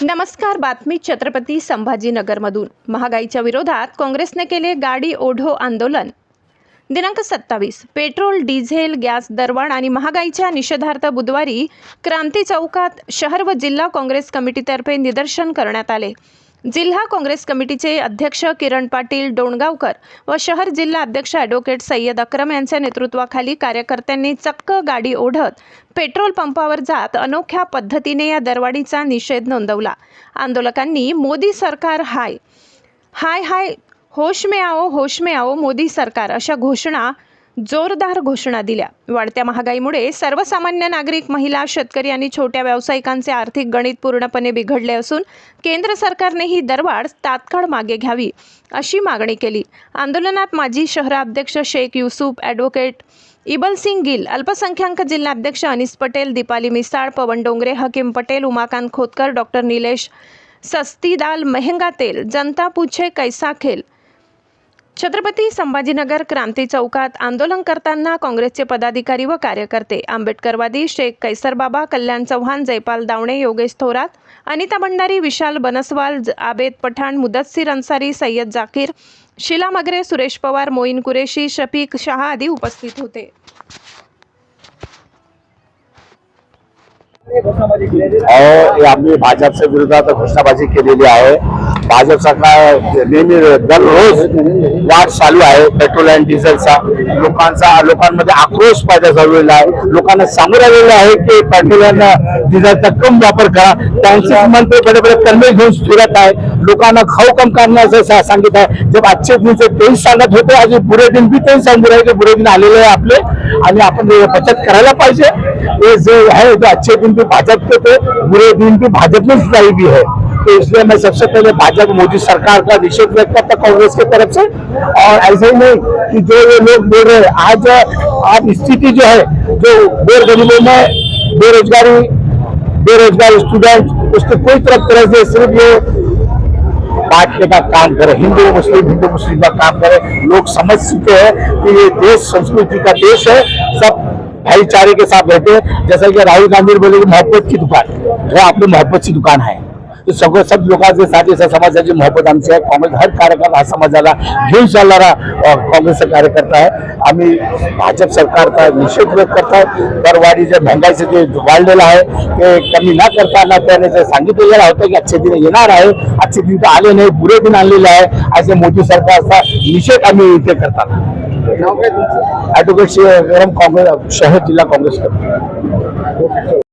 नमस्कार. बातमी छत्रपती संभाजीनगरमधून. महागाईच्या विरोधात काँग्रेसने केले गाडी ओढो आंदोलन. दिनांक 27 पेट्रोल, डिझेल, गॅस दरवाढ आणि महागाईच्या निषेधार्थ बुधवारी क्रांती चौकात शहर व जिल्हा काँग्रेस कमिटीतर्फे निदर्शन करण्यात आले. जिल्हा काँग्रेस कमिटीचे अध्यक्ष किरण पाटील डोणगावकर व शहर जिल्हा अध्यक्ष ॲडव्होकेट सय्यद अक्रम यांच्या नेतृत्वाखाली कार्यकर्त्यांनी चक्क गाडी ओढत पेट्रोल पंपावर जात अनोख्या पद्धतीने या दरवाढीचा निषेध नोंदवला. आंदोलकांनी मोदी सरकार हाय हाय हाय, होश में आओ मोदी सरकार अशा जोरदार घोषणा दिल्या. वाढत्या महागाईमुळे सर्वसामान्य नागरिक, महिला, शेतकरी आणि छोट्या व्यावसायिकांचे आर्थिक गणित पूर्णपणे बिघडले असून केंद्र सरकारने ही दरवाढ तात्काळ मागे घ्यावी अशी मागणी केली. आंदोलनात माजी शहराध्यक्ष शेख युसूफ, ॲडव्होकेट इबलसिंग गिल, अल्पसंख्याक जिल्हा अध्यक्ष अनिस पटेल, दीपाली मिसाळ, पवन डोंगरे, हकीम पटेल, उमाकांत खोतकर, डॉक्टर निलेश सस्तीदाल, महंगा तेल, जनता पूछे कैसा खेल. छत्रपती संभाजीनगर क्रांती चौकात आंदोलन करताना काँग्रेसचे पदाधिकारी व कार्यकर्ते आंबेडकरवादी शेख कैसरबाबा, कल्याण चव्हाण, जयपाल दावणे, योगेश थोरात, अनिता भंडारी, विशाल बनसवाल, आबेद पठाण, मुदस्सीर अन्सारी, सय्यद जाकीर, शीला मगरे, सुरेश पवार, मोईन कुरेशी, शफीक शाह आदी उपस्थित होते. आम्ही भाजपच्या विरोधात घोषणाबाजी केलेली आहे. भाजप सरकार नेहमी दररोज वाढ चालू आहे पेट्रोल आणि डिझेलचा. लोकांमध्ये आक्रोश पैदा झालेला आहे. लोकांना सांगून राहिलेलं आहे की पेट्रोल आणि डिझेलचा कम वापर करा. त्यांचे मंत्री बडे बडे कर्मे घेऊन फिरत आहे. लोकांना खाऊ कम करण्याचं सांगित आहे. जब अच्छे दिन से तेच सांगत होते, आज बुरे दिन भी तेच सांगू राहिले की बुरे दिन आलेले आहे आपले आणि आपण बचत करायला पाहिजे. ये जो है जो अच्छे दिन भी भाजप के थे, बुरे दिन भी भाजप में जुटाई भी है. तो इसलिए मैं सबसे पहले भाजपा मोदी सरकार का निषेध व्यक्त करता कांग्रेस की तरफ से. और ऐसे ही नहीं कि जो ये लोग बोल रहे हैं, आज स्थिति जो है, जो गरीबों में बेरोजगार स्टूडेंट, उसको कोई तरह से सिर्फ ये बांटने का काम करे, हिंदू मुस्लिम का काम करे. लोग समझ चुके हैं कि ये देश संस्कृति का देश है, सब भाईचारे के साथ रहते हैं. जैसा कि राहुल गांधी बोले मोहब्बत की दुकान, वो आपली मोहब्बतची दुकान आहे. तो सब लोकांचे साथी समाजाची मोहब्बत आमची आहे. काँग्रेस हर कार्यकर्ता हा समाजाला घेऊन चालणारा काँग्रेसचा कार्यकर्ता आहे. आम्ही भाजप सरकारचा निषेध व्यक्त करतात. दरवाढीचे महंगाईचे जे वाढलेलं आहे ते कमी न करताना त्याने जे सांगितलेलं होतं की अच्छे दिन येणार आहे, अच्छे दिन तर आले नाही, बुरे दिन आलेले आहे, असे मोदी सरकारचा निषेध आम्ही इथे करतात. ॲडव्होकेट काँग्रेस शहर जिल्हा काँग्रेस.